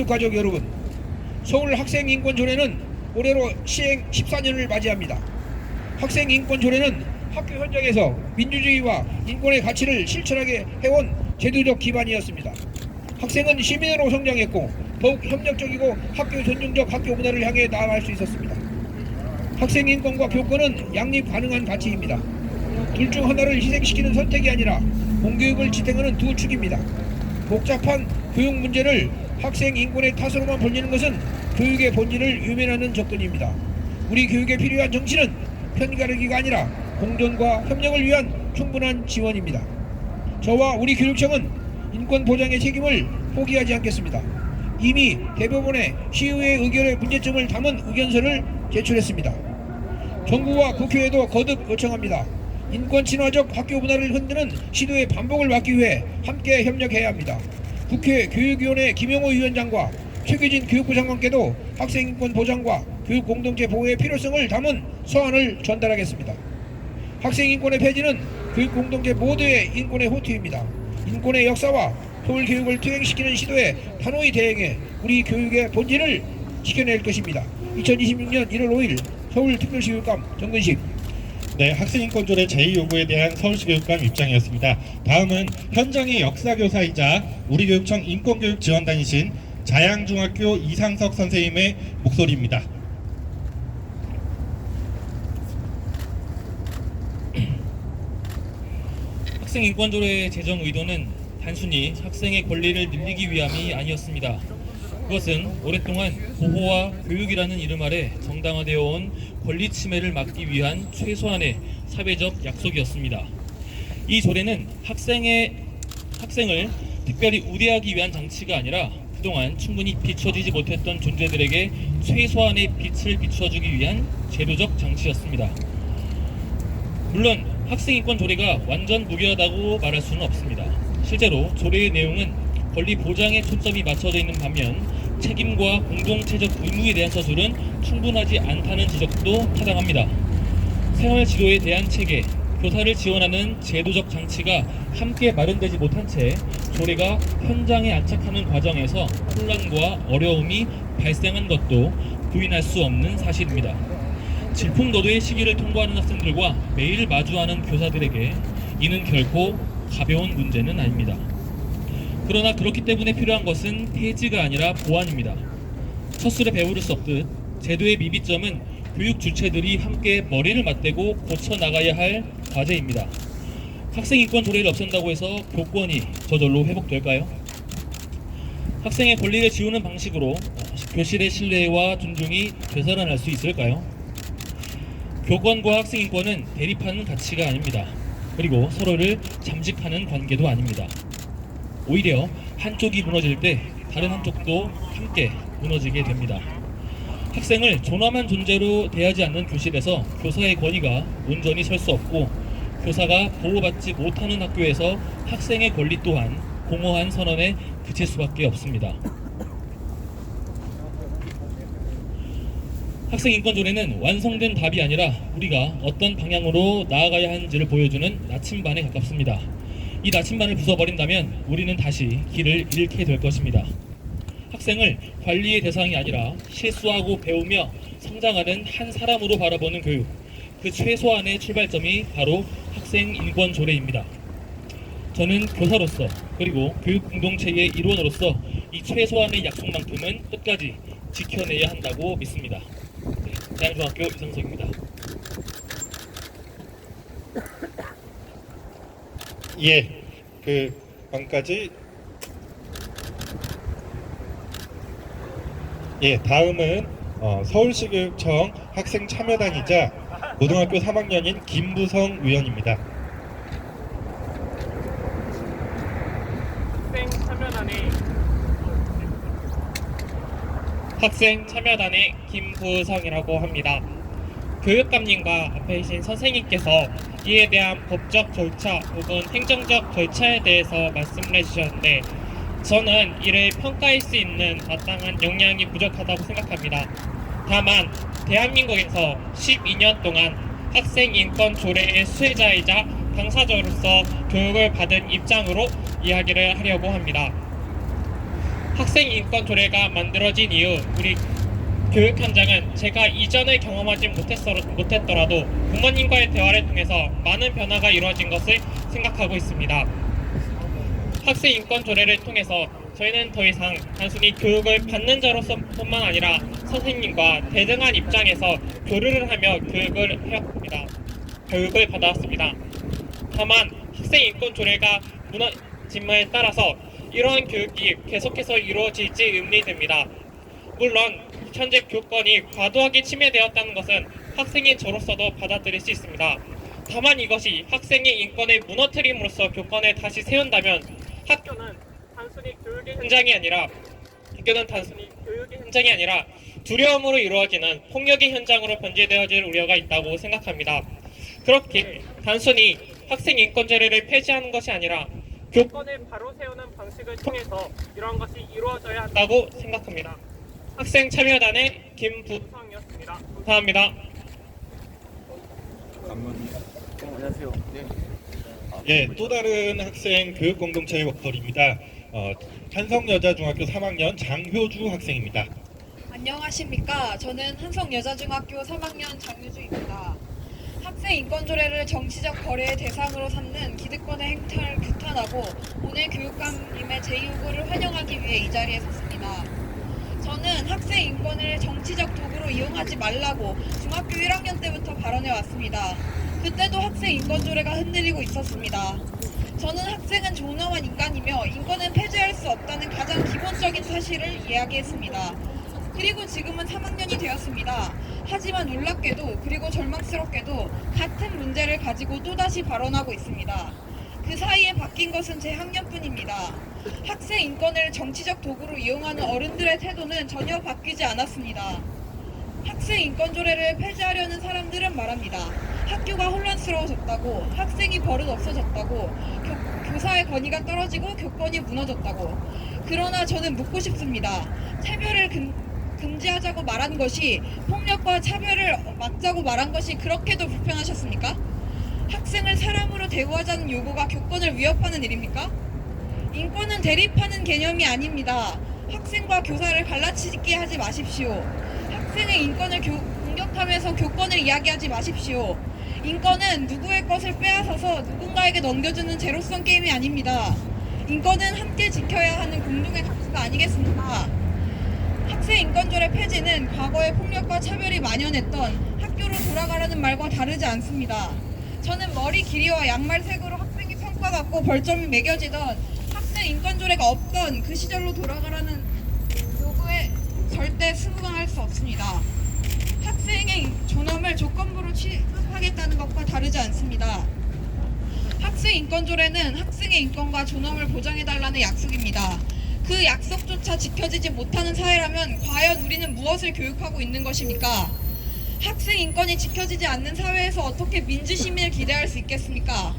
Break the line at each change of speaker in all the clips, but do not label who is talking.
가족 여러분, 서울학생인권조례는 올해로 시행 14년을 맞이합니다. 학생인권조례는 학교 현장에서 민주주의와 인권의 가치를 실천하게 해온 제도적 기반이었습니다. 학생은 시민으로 성장했고 더욱 협력적이고 학교 존중적 학교 문화를 향해 나아갈 수 있었습니다. 학생인권과 교권은 양립 가능한 가치입니다. 둘 중 하나를 희생시키는 선택이 아니라 공교육을 지탱하는 두 축입니다. 복잡한 교육 문제를 학생 인권의 탓으로만 벌리는 것은 교육의 본질을 유면하는 접근입니다. 우리 교육에 필요한 정치는 편가르기가 아니라 공존과 협력을 위한 충분한 지원입니다. 저와 우리 교육청은 인권 보장의 책임을 포기하지 않겠습니다. 이미 대법원에 시의회 의견의 문제점을 담은 의견서를 제출했습니다. 정부와 국회에도 거듭 요청합니다. 인권 친화적 학교 문화를 흔드는 시도의 반복을 막기 위해 함께 협력해야 합니다. 국회 교육위원회 김영호 위원장과 최규진 교육부 장관께도 학생인권 보장과 교육 공동체 보호의 필요성을 담은 서한을 전달하겠습니다. 학생인권의 폐지는 교육 공동체 모두의 인권의 호투입니다. 인권의 역사와 서울교육을 투영시키는 시도에 단호히 대응해 우리 교육의 본질을 지켜낼 것입니다. 2026년 1월 5일 서울특별시 교육감 정근식.
네, 학생인권조례 제2요구에 대한 서울시 교육감 입장이었습니다. 다음은 현장의 역사교사이자 우리 교육청 인권교육지원단이신 자양중학교 이상석 선생님의 목소리입니다.
학생인권조례 제정 의도는 단순히 학생의 권리를 늘리기 위함이 아니었습니다. 그것은 오랫동안 보호와 교육이라는 이름 아래 정당화되어 온 권리 침해를 막기 위한 최소한의 사회적 약속이었습니다. 이 조례는 학생을 특별히 우대하기 위한 장치가 아니라 그동안 충분히 비춰지지 못했던 존재들에게 최소한의 빛을 비춰주기 위한 제도적 장치였습니다. 물론 학생인권 조례가 완전 무결하다고 말할 수는 없습니다. 실제로 조례의 내용은 권리 보장에 초점이 맞춰져 있는 반면 책임과 공동체적 의무에 대한 서술은 충분하지 않다는 지적도 타당합니다. 생활 지도에 대한 체계, 교사를 지원하는 제도적 장치가 함께 마련되지 못한 채 조례가 현장에 안착하는 과정에서 혼란과 어려움이 발생한 것도 부인할 수 없는 사실입니다. 질풍노도의 시기를 통과하는 학생들과 매일 마주하는 교사들에게 이는 결코 가벼운 문제는 아닙니다. 그러나 그렇기 때문에 필요한 것은 폐지가 아니라 보완입니다. 첫술에 배부를 수 없듯 제도의 미비점은 교육 주체들이 함께 머리를 맞대고 고쳐나가야 할 과제입니다. 학생인권 조례를 없앤다고 해서 교권이 저절로 회복될까요? 학생의 권리를 지우는 방식으로 교실의 신뢰와 존중이 되살아날 수 있을까요? 교권과 학생인권은 대립하는 가치가 아닙니다. 그리고 서로를 잠식하는 관계도 아닙니다. 오히려 한쪽이 무너질 때 다른 한쪽도 함께 무너지게 됩니다. 학생을 존엄한 존재로 대하지 않는 교실에서 교사의 권위가 온전히 설 수 없고 교사가 보호받지 못하는 학교에서 학생의 권리 또한 공허한 선언에 그칠 수밖에 없습니다. 학생인권조례는 완성된 답이 아니라 우리가 어떤 방향으로 나아가야 하는지를 보여주는 나침반에 가깝습니다. 이 나침반을 부숴버린다면 우리는 다시 길을 잃게 될 것입니다. 학생을 관리의 대상이 아니라 실수하고 배우며 성장하는 한 사람으로 바라보는 교육, 그 최소한의 출발점이 바로 학생인권조례입니다. 저는 교사로서 그리고 교육 공동체의 일원으로서 이 최소한의 약속만큼은 끝까지 지켜내야 한다고 믿습니다. 자양중학교 이상석입니다.
예, 방금까지. 예, 다음은 서울시 교육청 학생 참여단이자 고등학교 3학년인 김부성 위원입니다.
학생 참여단의 김부성이라고 합니다. 교육감님과 앞에 계신 선생님께서 이에 대한 법적 절차 혹은 행정적 절차에 대해서 말씀을 해주셨는데 저는 이를 평가할 수 있는 마땅한 역량이 부족하다고 생각합니다. 다만 대한민국에서 12년 동안 학생인권조례의 수혜자이자 당사자로서 교육을 받은 입장으로 이야기를 하려고 합니다. 학생 인권 조례가 만들어진 이후 우리 교육 현장은 제가 이전에 경험하지 못했더라도 부모님과의 대화를 통해서 많은 변화가 이루어진 것을 생각하고 있습니다. 학생 인권 조례를 통해서 저희는 더 이상 단순히 교육을 받는 자로서뿐만 아니라 선생님과 대등한 입장에서 교류를 하며 교육을 받아왔습니다. 다만 학생 인권 조례가 무너짐에 따라서 이러한 교육이 계속해서 이루어질지 의문이 물론 현재 교권이 과도하게 침해되었다는 것은 학생인 저로서도 받아들일 수 있습니다. 다만 이것이 학생의 인권을 무너뜨림으로써 교권을 다시 세운다면 학교는 단순히 교육의 현장이 아니라 두려움으로 이루어지는 폭력의 현장으로 변질되어질 우려가 있다고 생각합니다. 그렇게 단순히 학생 인권조례를 폐지하는 것이 아니라 교권을 바로 세우는 방식을 통해서 이러한 것이 이루어져야 한다고 생각합니다. 학생 참여단의 김부성이었습니다. 감사합니다.
예, 또 다른 학생 교육 공동체의 목소리입니다. 한성여자중학교 3학년 장효주 학생입니다.
안녕하십니까. 저는 한성여자중학교 3학년 장유주입니다. 학생 인권조례를 정치적 거래의 대상으로 삼는 기득권의 행태를 규탄하고 오늘 교육감님의 제2요구를 환영하기 위해 이 자리에 섰습니다. 저는 학생 인권을 정치적 도구로 이용하지 말라고 중학교 1학년 때부터 발언해 왔습니다. 그때도 학생 인권조례가 흔들리고 있었습니다. 저는 학생은 존엄한 인간이며 인권은 폐지할 수 없다는 가장 기본적인 사실을 이야기했습니다. 그리고 지금은 3학년이 되었습니다. 하지만 놀랍게도 그리고 절망스럽게도 같은 문제를 가지고 또다시 발언하고 있습니다. 그 사이에 바뀐 것은 제 학년뿐입니다. 학생 인권을 정치적 도구로 이용하는 어른들의 태도는 전혀 바뀌지 않았습니다. 학생 인권조례를 폐지하려는 사람들은 말합니다. 학교가 혼란스러워졌다고, 학생이 버릇 없어졌다고, 교사의 권위가 떨어지고 교권이 무너졌다고. 그러나 저는 묻고 싶습니다. 차별을 금지하자고 말한 것이 폭력과 차별을 막자고 말한 것이 그렇게도 불편하셨습니까? 학생을 사람으로 대우하자는 요구가 교권을 위협하는 일입니까? 인권은 대립하는 개념이 아닙니다. 학생과 교사를 갈라치게 하지 마십시오. 학생의 인권을 공격하면서 교권을 이야기하지 마십시오. 인권은 누구의 것을 빼앗아서 누군가에게 넘겨주는 제로섬 게임이 아닙니다. 인권은 함께 지켜야 하는 공동의 가치가 아니겠습니까? 학생 인권조례 폐지는 과거의 폭력과 차별이 만연했던 학교로 돌아가라는 말과 다르지 않습니다. 저는 머리 길이와 양말 색으로 학생이 평가받고 벌점이 매겨지던 학생 인권조례가 없던 그 시절로 돌아가라는 요구에 절대 수긍할 수 없습니다. 학생의 존엄을 조건부로 취급하겠다는 것과 다르지 않습니다. 학생 인권조례는 학생의 인권과 존엄을 보장해달라는 약속입니다. 그 약속조차 지켜지지 못하는 사회라면 과연 우리는 무엇을 교육하고 있는 것입니까? 학생 인권이 지켜지지 않는 사회에서 어떻게 민주시민을 기대할 수 있겠습니까?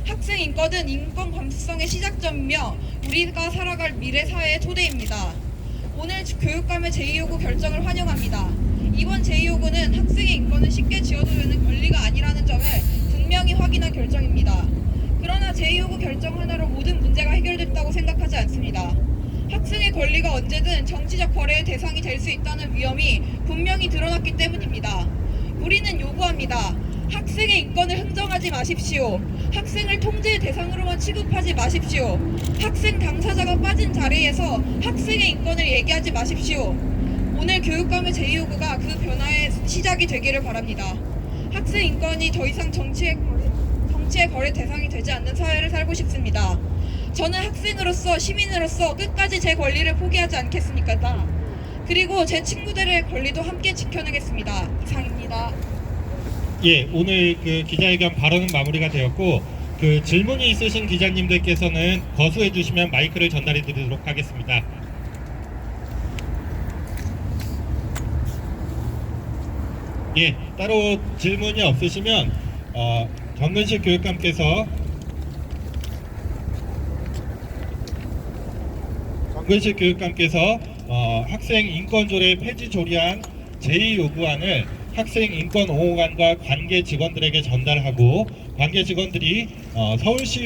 학생 인권은 인권 감수성의 시작점이며 우리가 살아갈 미래 사회의 토대입니다. 오늘 교육감의 제2요구 결정을 환영합니다. 이번 제2요구는 학생의 인권을 쉽게 지어두려는 권리가 아니라는 점을 분명히 확인한 결정입니다. 그러나 제2요구 결정 하나로 모든 문제가 해결됐다고 생각하지 않습니다. 학생의 권리가 언제든 정치적 거래의 대상이 될 수 있다는 위험이 분명히 드러났기 때문입니다. 우리는 요구합니다. 학생의 인권을 흥정하지 마십시오. 학생을 통제의 대상으로만 취급하지 마십시오. 학생 당사자가 빠진 자리에서 학생의 인권을 얘기하지 마십시오. 오늘 교육감의 제2요구가 그 변화의 시작이 되기를 바랍니다. 학생 인권이 더 이상 정치의 거래 대상이 되지 않는 사회를 살고 싶습니다. 저는 학생으로서 시민으로서 끝까지 제 권리를 포기하지 않겠습니까? 그리고 제 친구들의 권리도 함께 지켜내겠습니다. 이상입니다.
예, 오늘 그 기자회견 발언은 마무리가 되었고 그 질문이 있으신 기자님들께서는 거수해 주시면 마이크를 전달해 드리도록 하겠습니다. 예, 따로 질문이 없으시면 정근식 교육감께서 학생 인권조례 폐지 조례안 제2요구안을 학생 인권옹호관과 관계 직원들에게 전달하고 관계 직원들이 서울시